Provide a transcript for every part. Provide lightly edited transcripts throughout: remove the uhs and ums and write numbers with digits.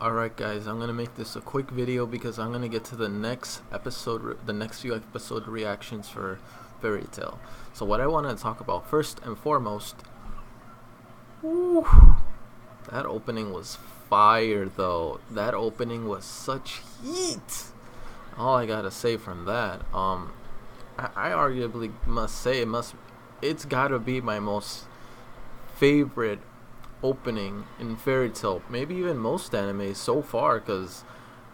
Alright guys, I'm gonna make this a quick video because I'm gonna get to the next episode, the next few episode reactions for Fairy Tail. So what I want to talk about first and foremost, woo, that opening was fire though. That opening was such heat. All I gotta say from that, I arguably must say it's gotta be my most favorite opening in Fairy Tail, maybe even most animes so far, because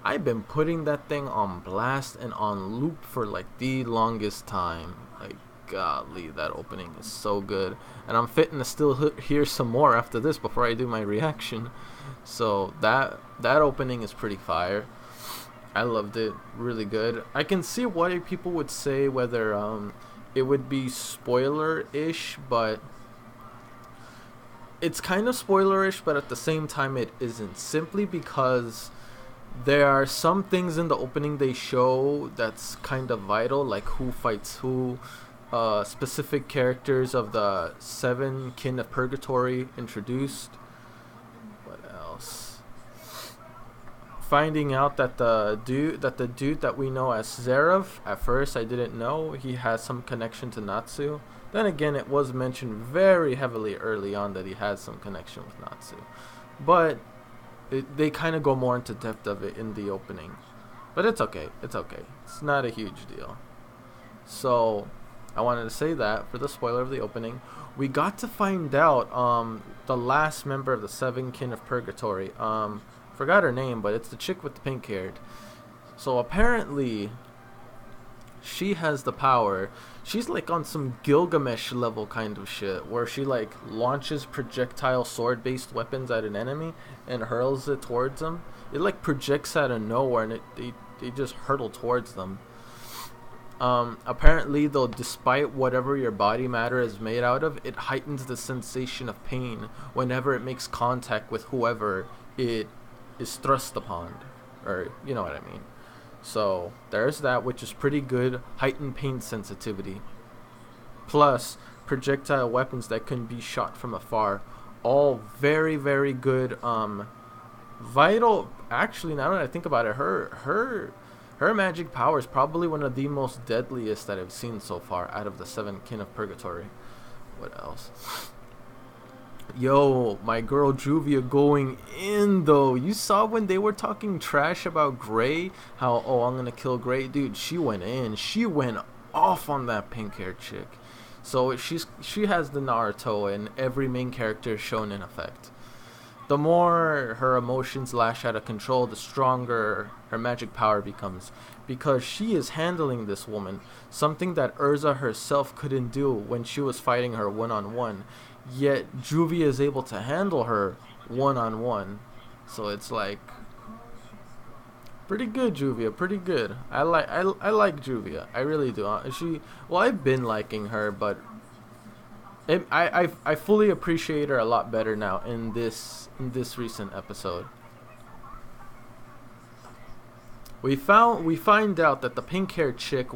I've been putting that thing on blast and on loop for like the longest time. Like, golly, that opening is so good, and I'm fitting to still hear some more after this before I do my reaction. So that opening is pretty fire. I loved it, really good. I can see why people would say whether it would be spoiler-ish, but it's kind of spoilerish, but at the same time it isn't, simply because there are some things in the opening they show that's kind of vital, like who fights who, specific characters of the Seven Kin of Purgatory introduced. What else? Finding out that the dude that we know as Zeref, at first I didn't know he has some connection to Natsu. Then again, it was mentioned very heavily early on that he has some connection with Natsu, but they kind of go more into depth of it in the opening. But it's okay. It's okay. It's not a huge deal. So I wanted to say that for the spoiler of the opening, we got to find out the last member of the Seven Kin of Purgatory. Forgot her name, but it's the chick with the pink hair. So apparently she has the power. She's like on some Gilgamesh level kind of shit, where she like launches projectile sword based weapons at an enemy and hurls it towards them. It like projects out of nowhere, and they just hurtle towards them. Apparently though, despite whatever your body matter is made out of, it heightens the sensation of pain whenever it makes contact with whoever it is thrust upon, or you know what I mean. So there's that, which is pretty good. Heightened pain sensitivity, plus projectile weapons that can be shot from afar. All very, very good. Vital. Actually, now that I think about it, her magic power is probably one of the most deadliest that I've seen so far out of the Seven Kin of Purgatory. What else? Yo, my girl Juvia going in though. You saw when they were talking trash about Gray, how, oh, I'm gonna kill Gray. Dude, she went in. She went off on that pink hair chick. So she has the Naruto, and every main character is shown in effect. The more her emotions lash out of control, the stronger her magic power becomes, because she is handling this woman, something that Urza herself couldn't do when she was fighting her one-on-one. Yet Juvia is able to handle her one-on-one. So it's like pretty good, Juvia, pretty good. I like Juvia. I really do. I've been liking her, but I fully appreciate her a lot better now in this recent episode. We find out that the pink hair chick's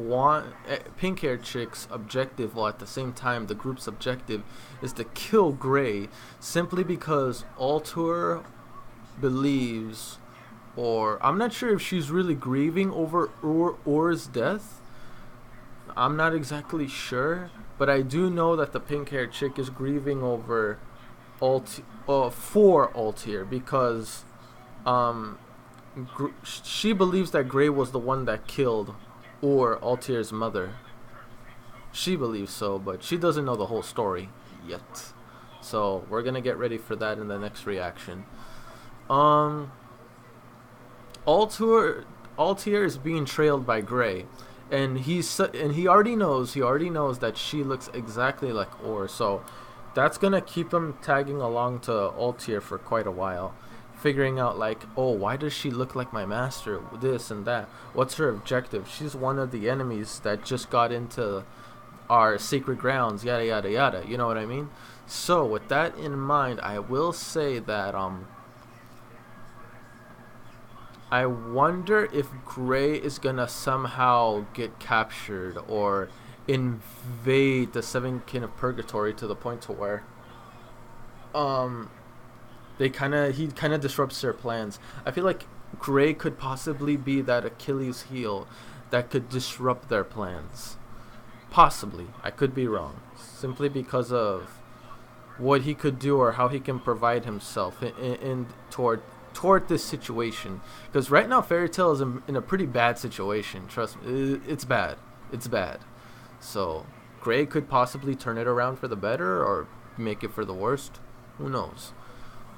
objective, while at the same time the group's objective, is to kill Gray, simply because Altur believes, or I'm not sure if she's really grieving over Or's death. I'm not exactly sure, but I do know that the pink hair chick is grieving over for Altair, because she believes that Gray was the one that killed Altair's mother. She believes so, but she doesn't know the whole story yet. So we're gonna get ready for that in the next reaction. Altair is being trailed by Gray, and he already knows that she looks exactly like Or. So that's gonna keep him tagging along to Altair for quite a while, figuring out like, oh, why does she look like my master, this and that, what's her objective, she's one of the enemies that just got into our sacred grounds, yada yada yada, you know what I mean? So with that in mind, I will say that I wonder if Gray is gonna somehow get captured or invade the Seven Kin of Purgatory to the point to where he kind of disrupts their plans. I feel like Gray could possibly be that Achilles heel that could disrupt their plans. Possibly, I could be wrong, simply because of what he could do or how he can provide himself in toward this situation. Because right now, Fairy Tail is in a pretty bad situation. Trust me, it's bad. It's bad. So Gray could possibly turn it around for the better or make it for the worst. Who knows?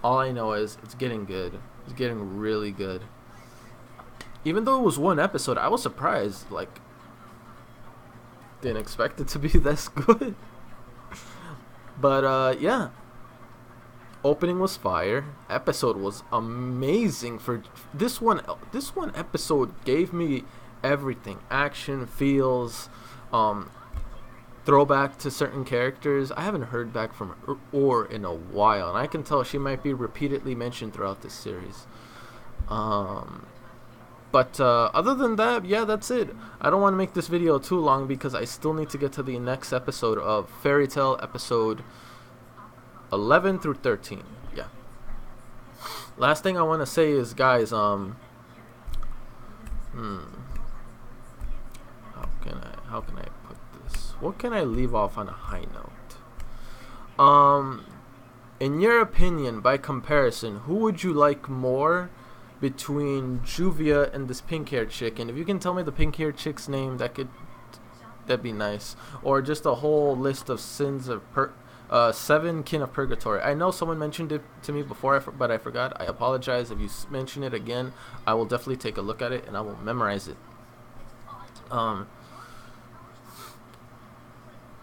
All I know is it's getting good. It's getting really good. Even though it was one episode, I was surprised. Like, didn't expect it to be this good. But yeah. Opening was fire. Episode was amazing. For this one episode gave me everything: action, feels, throwback to certain characters. I haven't heard back from Or in a while, and I can tell she might be repeatedly mentioned throughout this series. But other than that, yeah, that's it. I don't want to make this video too long because I still need to get to the next episode of Fairy Tail, episode 11 through 13. Yeah. Last thing I want to say is, guys, how can I put this? What can I leave off on a high note? In your opinion, by comparison, who would you like more between Juvia and this pink-haired chick? And if you can tell me the pink-haired chick's name, that'd be nice. Or just a whole list of sins of 7 kin of purgatory. I know someone mentioned it to me before, but I forgot. I apologize. If you mention it again, I will definitely take a look at it and I will memorize it.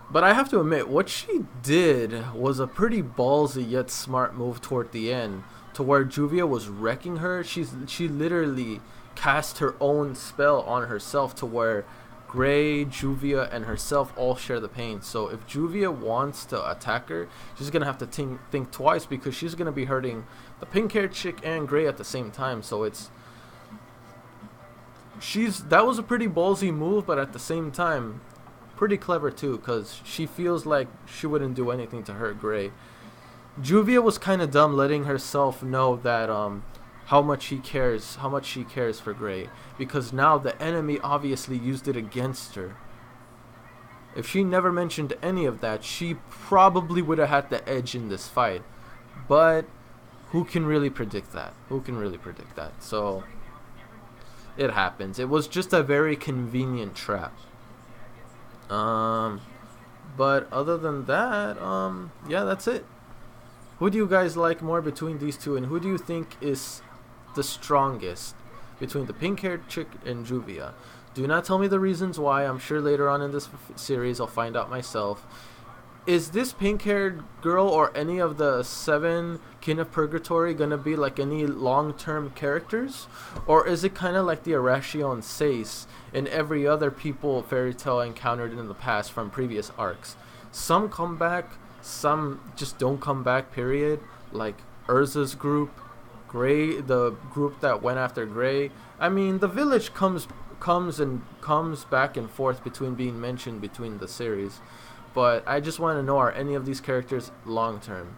But I have to admit, what she did was a pretty ballsy yet smart move toward the end, to where Juvia was wrecking her. She literally cast her own spell on herself, to where Gray, Juvia, and herself all share the pain. So if Juvia wants to attack her, she's gonna have to think twice, because she's gonna be hurting the pink-haired chick and Gray at the same time. So that was a pretty ballsy move, but at the same time pretty clever too, because she feels like she wouldn't do anything to hurt Gray. Juvia was kind of dumb letting herself know that how much she cares for Gray, because now the enemy obviously used it against her. If she never mentioned any of that, she probably would have had the edge in this fight. But who can really predict that? So it happens. It was just a very convenient trap. But other than that, yeah, that's it. Who do you guys like more between these two, and who do you think is the strongest between the pink-haired chick and Juvia? Do not tell me the reasons why. I'm sure later on in this series I'll find out myself. Is this pink-haired girl or any of the 7 kin of purgatory gonna be like any long-term characters, or is it kind of like the Arashio and Sace and every other people Fairy Tail encountered in the past from previous arcs? Some come back, some just don't come back, period. Like Urza's group, Gray, the group that went after Gray. I mean, the village comes back and forth between being mentioned between the series. But I just want to know, are any of these characters long term?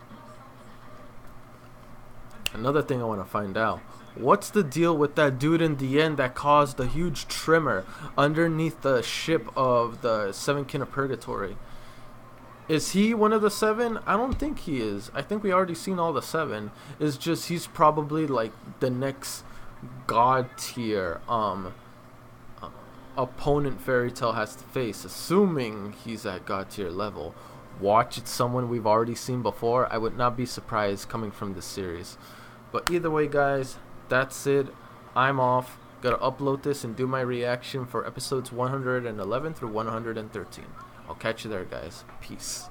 Another thing I want to find out: what's the deal with that dude in the end that caused a huge tremor underneath the ship of the 7 kin of purgatory? Is he one of the 7? I don't think he is. I think we already seen all the 7. It's just he's probably like the next god tier opponent Fairy Tail has to face, assuming he's at god tier level. Watch, it's someone we've already seen before. I would not be surprised coming from this series. But either way, guys, that's it. I'm off. Gotta upload this and do my reaction for episodes 111 through 113. I'll catch you there, guys. Peace.